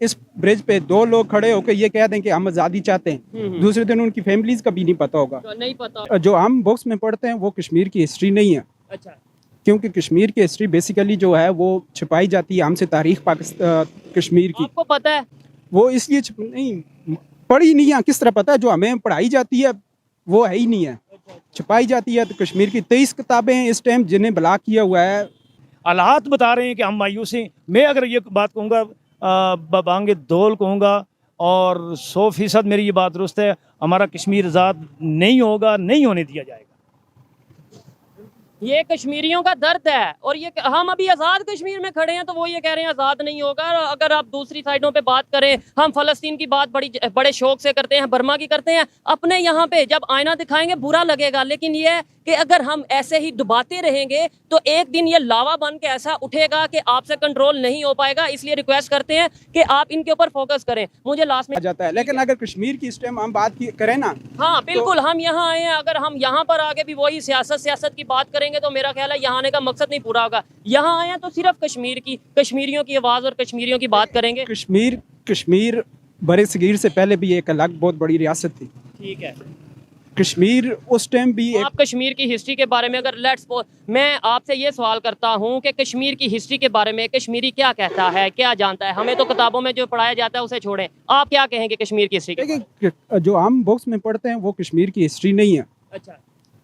इस ब्रिज पे दो लोग खड़े होकर ये कह दें कि हम आज़ादी चाहते हैं, दूसरे दिन उनकी फैमिलीज का भी नहीं पता होगा। नहीं पता। जो हम बुक्स में पढ़ते हैं वो कश्मीर की हिस्ट्री नहीं है। अच्छा। क्योंकि कश्मीर की हिस्ट्री बेसिकली जो है वो छुपाई जाती है हमसे, तारीख कश्मीर की आपको पता है? वो इसलिए नहीं पढ़ी नहीं है। किस तरह पता है? जो हमें पढ़ाई जाती है वो है ही नहीं है, छुपाई जाती है। तो कश्मीर की 23 किताबें हैं इस टाइम जिन्हें ब्लॉक किया हुआ है। हालात बता रहे हैं कि हम मायूस हैं। मैं अगर ये बात कहूँगा, बांगे दौल कहूँगा, और 100% मेरी ये बात दुरुस्त है, हमारा कश्मीर आज़ाद नहीं होगा, नहीं होने दिया जाएगा। ये कश्मीरियों का दर्द है, और ये हम अभी आज़ाद कश्मीर में खड़े हैं तो वो ये कह रहे हैं आज़ाद नहीं होगा। अगर आप दूसरी साइडों पे बात करें, हम फ़लस्तीन की बात बड़े शौक से करते हैं, बर्मा की करते हैं। अपने यहाँ पे जब आईना दिखाएंगे बुरा लगेगा, लेकिन ये है कि अगर हम ऐसे ही डुबाते रहेंगे तो एक दिन ये लावा बन के ऐसा उठेगा कि आपसे कंट्रोल नहीं हो पाएगा। इसलिए रिक्वेस्ट करते हैं कि आप इनके ऊपर फोकस करें। मुझे लास्ट में आ जाता है, लेकिन अगर कश्मीर की इस टाइम हम बात करें ना, हाँ बिल्कुल, हम यहाँ आए हैं। अगर हम यहाँ पर आगे भी वही सियासत की बात करेंगे तो मेरा ख्याल है यहाँ आने का मकसद नहीं पूरा होगा। यहाँ आए हैं तो सिर्फ कश्मीरियों की आवाज़ और कश्मीरियों की बात करेंगे। कश्मीर बड़े सगीर से पहले भी एक अलग बहुत बड़ी रियासत थी। ठीक है। कश्मीर उस टाइम भी आप कश्मीर की हिस्ट्री के बारे में अगर मैं आपसे ये सवाल करता हूँ कि कश्मीर की हिस्ट्री के बारे में कश्मीरी क्या कहता है, क्या जानता है? हमें तो किताबों में जो पढ़ाया जाता है उसे छोड़ें, आप क्या कहेंगे कश्मीर की हिस्ट्री के बारे में? देखिए, जो हम बुक्स में पढ़ते हैं वो कश्मीर की हिस्ट्री नहीं है। अच्छा।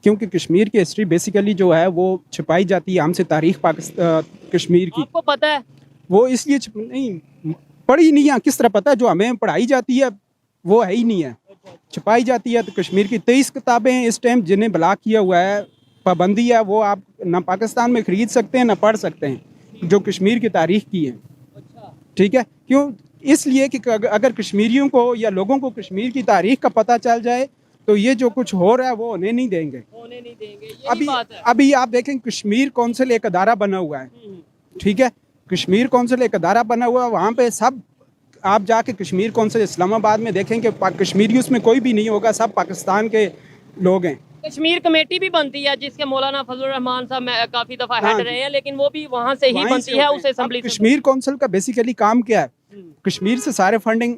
क्योंकि कश्मीर की हिस्ट्री बेसिकली जो है वो छुपाई जाती है हमसे, तारीख कश्मीर की आपको पता है? वो इसलिए नहीं पढ़ी नहीं है। किस तरह पता है? जो हमें पढ़ाई जाती है वो है ही नहीं है, छुपाई जाती है। तो कश्मीर की 23 किताबें हैं इस टाइम जिन्हें ब्लॉक किया हुआ है, पाबंदी है। वो आप ना पाकिस्तान में ख़रीद सकते हैं ना पढ़ सकते हैं, जो कश्मीर की तारीख की है। ठीक है, क्यों? इसलिए कि अगर कश्मीरियों को या लोगों को कश्मीर की तारीख का पता चल जाए तो ये जो कुछ हो रहा है वो होने नहीं देंगे। अभी आप देखें, कश्मीर कौंसिल एक अदारा बना हुआ है। ठीक है, कश्मीर कौंसिल एक अदारा बना हुआ है। वहाँ पे सब आप जाके कश्मीर कौंसिल इस्लामाबाद में देखें कि कश्मीरी उसमें कोई भी नहीं होगा, सब पाकिस्तान के लोग हैं। कश्मीर कमेटी भी बनती है जिसके मौलाना फजलुर रहमान साहब काफी दफा हेड रहे हैं, लेकिन वो भी वहाँ से ही बनती है, उस असेंबली से। कश्मीर कौंसिल का बेसिकली काम क्या है? कश्मीर से सारे फंडिंग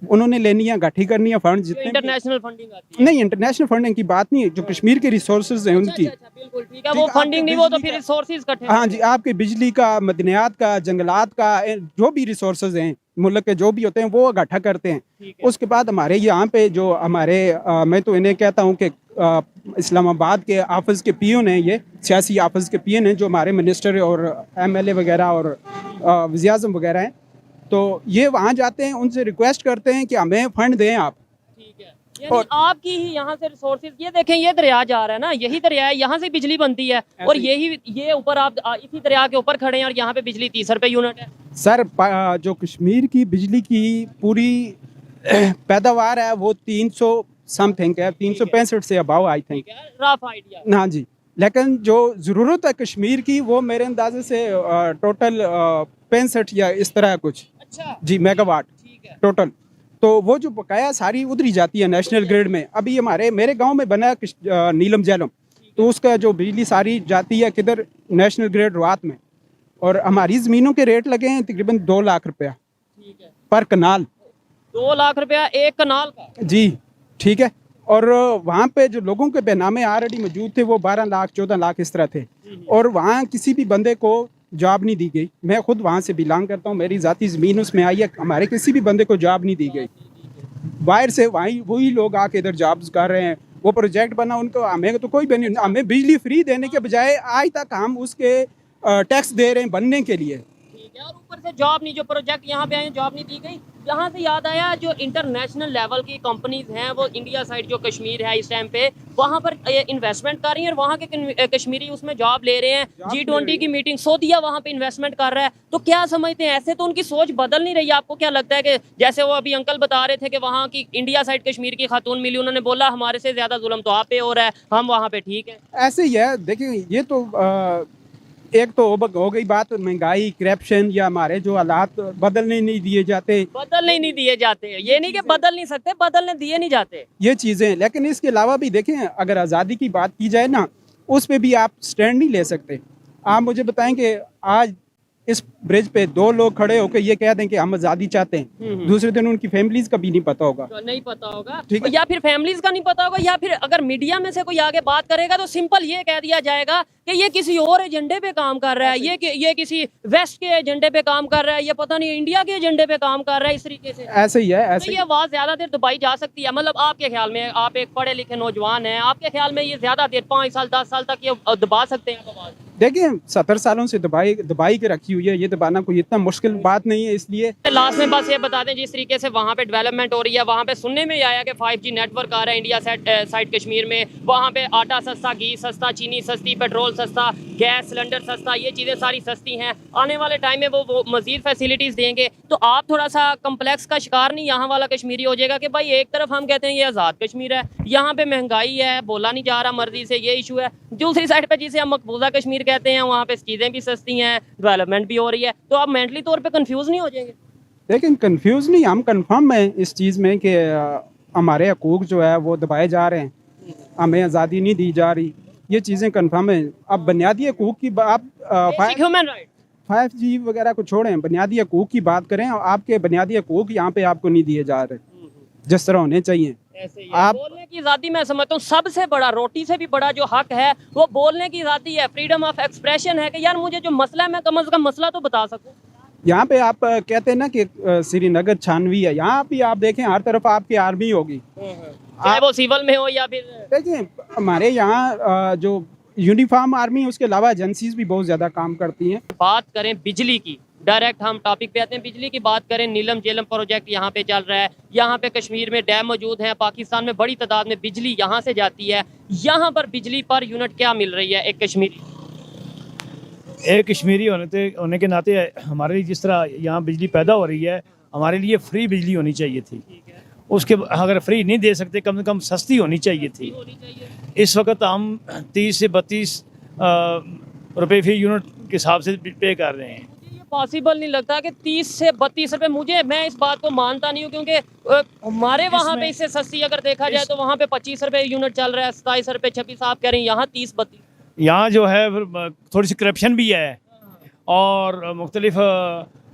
उन्होंने लेनी है, इकट्ठी करनी है। फंड जितने इंटरनेशनल फंडिंग आती है। नहीं, इंटरनेशनल फंडिंग की बात नहीं है, जो कश्मीर के रिसोर्सेज हैं उनकी। बिल्कुल ठीक है, वो फंडिंग नहीं, वो तो फिर रिसोर्सेज इकट्ठे। हाँ जी, आपके बिजली का, मदनियात का, जंगलात का, जो भी रिसोर्सेज हैं मुल्क के जो भी होते हैं वो इकट्ठा करते हैं। उसके बाद हमारे यहाँ पे जो हमारे मैं तो इन्हें कहता हूँ कि इस्लामाबाद के ऑफिस के पीओन हैं, ये सियासी ऑफिस के पीओन हैं, जो हमारे मिनिस्टर और एमएलए वगैरह और वज़ीर-ए-आज़म वगैरह हैं। तो ये वहाँ जाते हैं, उनसे रिक्वेस्ट करते हैं कि हमें फंड दें आप। ठीक है, यानी आपकी ही यहाँ से रिसोर्सेज। ये देखें, ये दरिया जा रहा है ना, यही दरिया है, यहाँ से बिजली बनती है, और ये ऊपर आप इसी दरिया के ऊपर खड़े हैं और यहाँ पे बिजली 30 रुपए यूनिट है। सर, जो कश्मीर की बिजली की पूरी पैदावार है वो 300 समथिंग है, 365 से above I think, rough idea. हाँ जी। लेकिन जो ज़रूरत है कश्मीर की वो मेरे अंदाजे से टोटल 65 या इस तरह कुछ। अच्छा जी, मेगावाट टोटल। तो वो जो बकाया सारी उधरी जाती है नेशनल ग्रिड में। अभी मेरे गांव में बना नीलम जैलम, तो उसका जो बिजली सारी जाती है किधर? नेशनल ग्रिड रवात में। और हमारी ज़मीनों के रेट लगे हैं तकरीबन 2 लाख रुपया पर कनाल। 2 लाख रुपया एक कनाल का? जी ठीक है। और वहाँ पे जो लोगों के बेनामे ऑलरेडी मौजूद थे वो 12 लाख 14 लाख इस तरह थे, और वहाँ किसी भी बंदे को जॉब नहीं दी गई। मैं खुद वहाँ से बिलोंग करता हूँ, मेरी ज़ाती ज़मीन उसमें आई है, हमारे किसी भी बंदे को जॉब नहीं दी गई। बाहर से वही लोग आके इधर जॉब्स कर रहे हैं। वो प्रोजेक्ट बना उनको, हमें तो कोई बेनिफिट, हमें बिजली फ्री देने के बजाय आज तक हम उसके टैक्स दे रहे हैं बनने के लिए। और ऊपर से जॉब नहीं, जो प्रोजेक्ट यहाँ पे आए जॉब नहीं दी गई। यहाँ से याद आया, जो इंटरनेशनल लेवल की कंपनीज हैं वो इंडिया साइड जो कश्मीर है इस टाइम पे वहाँ पर इन्वेस्टमेंट कर रही हैं, और वहाँ के कश्मीरी उसमें जॉब ले रहे हैं। G20 की मीटिंग, सऊदीया वहाँ पे इन्वेस्टमेंट कर रहा है। तो क्या समझते हैं, ऐसे तो उनकी सोच बदल नहीं रही? आपको क्या लगता है कि जैसे वो अभी अंकल बता रहे थे कि वहाँ की इंडिया साइड कश्मीर की खातून मिली, उन्होंने बोला हमारे से ज्यादा जुल्म तो आप पे हो रहा है, हम वहाँ पे ठीक है? ऐसे ही है। देखिए, ये तो एक तो हो गई बात महंगाई, करप्शन, या हमारे जो हालात बदलने नहीं दिए जाते। बदलने नहीं दिए जाते, ये नहीं कि बदल नहीं सकते, बदलने दिए नहीं जाते, ये चीज़ें। लेकिन इसके अलावा भी देखें, अगर आज़ादी की बात की जाए ना, उस पर भी आप स्टैंड नहीं ले सकते। आप मुझे बताएं कि आज इस ब्रिज पे 2 लोग खड़े होकर ये कह दें कि हम आज़ादी चाहते हैं, दूसरे दिन उनकी फैमिलीज का भी नहीं पता होगा। तो नहीं पता होगा, ठीक है। या फिर फैमिलीज का नहीं पता होगा, या फिर अगर मीडिया में से कोई आगे बात करेगा तो सिंपल ये कह दिया जाएगा कि ये किसी और एजेंडे पे काम कर रहा है, ये किसी वेस्ट के एजेंडे पे काम कर रहा है, ये पता नहीं इंडिया के एजेंडे पे काम कर रहा है। इस तरीके से ऐसे ही है, तो ऐसे ये आवाज ज्यादा देर दबाई जा सकती है? मतलब आपके ख्याल में, आप एक पढ़े लिखे नौजवान हैं, आपके ख्याल में ये ज्यादा देर 5 साल 10 साल तक ये दबा सकते हैं आवाज? देखिए 70 सालों से दबाई के रखी हुई है, ये दबाना कोई इतना मुश्किल बात नहीं है। इसलिए लास्ट में बस ये बता दें, जिस तरीके से वहाँ पे डेवलपमेंट हो रही है, वहाँ पे सुनने में आया कि 5G नेटवर्क आ रहा है इंडिया साइड कश्मीर में, वहाँ पे आटा सस्ता, घी सस्ता, चीनी सस्ती, पेट्रोल सस्ता, गैस सिलेंडर सस्ता, ये चीज़ें सारी सस्ती हैं। आने वाले टाइम में वो मज़ीद फैसिलिटीज़ देंगे, तो आप थोड़ा सा कम्प्लेक्स का शिकार नहीं यहाँ वाला कश्मीरी हो जाएगा कि भाई एक तरफ हम कहते हैं ये आज़ाद कश्मीर है, यहाँ पे महंगाई है, बोला नहीं जा रहा मर्जी से, ये इशू है, दूसरी साइड पे जिसे हम मकबूजा कश्मीर कहते हैं वहाँ पे चीज़ें भी सस्ती हैं, डेवलपमेंट भी हो रही है, तो आप मेंटली तौर पे कंफ्यूज नहीं हो जाएंगे? लेकिन कंफ्यूज नहीं, हम कंफर्म हैं इस चीज़ में कि हमारे हकूक़ जो है वो दबाए जा रहे हैं, हमें आज़ादी नहीं दी जा रही, ये चीज़ें कंफर्म है। अब बुनियादी हकूक़ की आप ह्यूमन राइट 5G वगैरह को छोड़ें, बुनियादी हकूक़ की बात करें, और आपके बुनियादी हकूक़ यहाँ पे आपको नहीं दिए जा रहे जिस तरह होने चाहिए। ऐसे ही है। आप बोलने की आज़ादी मैं समझता हूँ सबसे बड़ा, रोटी से भी बड़ा जो हक है वो बोलने की आज़ादी है, फ्रीडम ऑफ एक्सप्रेशन है कि यार मुझे जो मसला है मैं कम से कम मसला तो बता सकूँ। यहाँ पे आप कहते हैं ना कि श्रीनगर छानवी है, यहाँ भी आप देखें हर तरफ आपकी आर्मी होगी। चाहे वो सिविल में हो या फिर देखिए हमारे यहाँ जो यूनिफॉर्म आर्मी है, उसके अलावा एजेंसीज भी बहुत ज़्यादा काम करती हैं। बात करें बिजली की, डायरेक्ट हम टॉपिक पे आते हैं, बिजली की बात करें, नीलम झेलम प्रोजेक्ट यहाँ पे चल रहा है, यहाँ पे कश्मीर में डैम मौजूद हैं, पाकिस्तान में बड़ी तादाद में बिजली यहाँ से जाती है, यहाँ पर बिजली पर यूनिट क्या मिल रही है एक कश्मीरी होने के नाते हमारे लिए जिस तरह यहाँ बिजली पैदा हो रही है, हमारे लिए फ्री बिजली होनी चाहिए थी। उसके अगर फ्री नहीं दे सकते, कम से कम सस्ती होनी चाहिए थी। इस वक्त हम 30 से 32 रुपये फी यूनिट के हिसाब से पे कर रहे हैं। पॉसिबल नहीं लगता कि 30 से 32 रुपये, मैं इस बात को मानता नहीं हूँ, क्योंकि हमारे वहाँ पे इससे सस्ती अगर देखा जाए तो वहाँ पे 25 रुपये यूनिट चल रहा है, 27 रुपये 26 आप कह रहे हैं, यहाँ 30-32। यहाँ जो है थोड़ी सी करप्शन भी है और मुख्तलिफ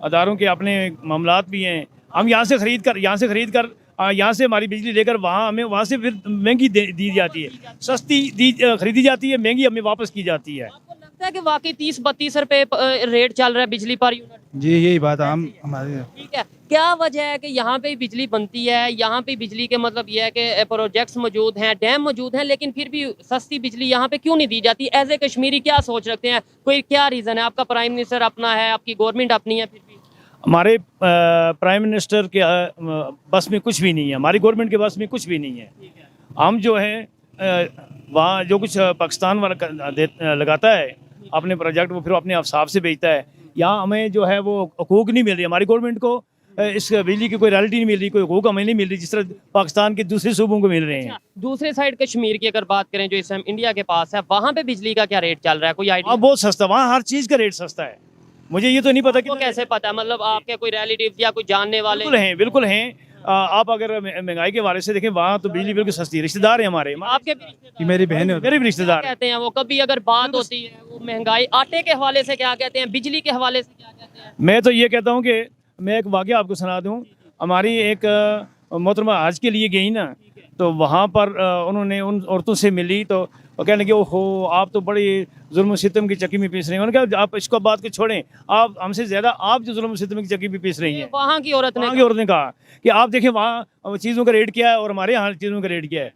अदारों के अपने मामलात भी हैं। हम यहाँ से ख़रीद कर यहाँ से हमारी बिजली लेकर हमें वहाँ से फिर महंगी दी जाती है, सस्ती खरीदी जाती है, महंगी हमें वापस की जाती है। आपको लगता है कि वाकई 30-32 रुपये रेट चल रहा है बिजली पर यूनिट? जी यही बात हम हमारे। ठीक है, क्या वजह है कि यहाँ पे बिजली बनती है, यहाँ पे बिजली के मतलब ये है कि प्रोजेक्ट्स मौजूद हैं, डैम मौजूद हैं, लेकिन फिर भी सस्ती बिजली यहाँ पे क्यों नहीं दी जाती? एज ए कश्मीरी क्या सोच रखते हैं, कोई क्या रीज़न है? आपका प्राइम मिनिस्टर अपना है, आपकी गवर्नमेंट अपनी है, फिर भी हमारे प्राइम मिनिस्टर के बस में कुछ भी नहीं है, हमारी गवर्नमेंट के बस में कुछ भी नहीं है। हम जो है वहाँ जो कुछ पाकिस्तान वाला लगाता है अपने प्रोजेक्ट, वो फिर अपने हिसाब से बेचता है। यहाँ हमें जो है वो हकूक़ नहीं मिल रही, हमारी गवर्नमेंट को इस बिजली की कोई रॉयल्टी नहीं मिल रही, कोई हकूक़ हमें नहीं मिल रही जिस तरह पाकिस्तान के दूसरे सूबों को मिल रहे हैं। दूसरे साइड कश्मीर की अगर बात करें जो इस टाइम इंडिया के पास है, वहाँ पे बिजली का क्या रेट चल रहा है, कोई आइडिया? वहाँ बहुत सस्ता, वहाँ हर चीज़ का रेट सस्ता है। मुझे ये तो नहीं पता कि कैसे पता, मतलब आपके कोई रिलेटिव या कोई जानने वाले? बिल्कुल हैं। आप अगर महंगाई के हवाले से देखें, वहाँ तो बिजली बिल्कुल सस्ती है। रिश्तेदार हैं हमारे, आपके भी रिश्तेदार? मेरी बहन है। मेरे भी रिश्तेदार कहते हैं वो, कभी अगर बात होती है वो महंगाई, आटे के हवाले से क्या कहते हैं, बिजली के हवाले से क्या कहते हैं? मैं तो ये कहता हूँ कि मैं एक वाक़या आपको सुना दूँ। हमारी एक मोहतरमा हज के लिए गई ना, तो वहाँ पर उन्होंने उन औरतों से मिली तो वो कहने लगे, ओहो आप तो बड़ी जुल्म सितम की चक्की में पीस रही हैं। उन्होंने कहा आप इसको बात को छोड़ें, आप हमसे ज़्यादा आप जो जुल्म सितम की चक्की में पीस रही हैं। वहाँ की औरत ने कहा कि आप देखें वहाँ चीज़ों का रेट क्या है और हमारे यहाँ चीज़ों का रेट क्या है।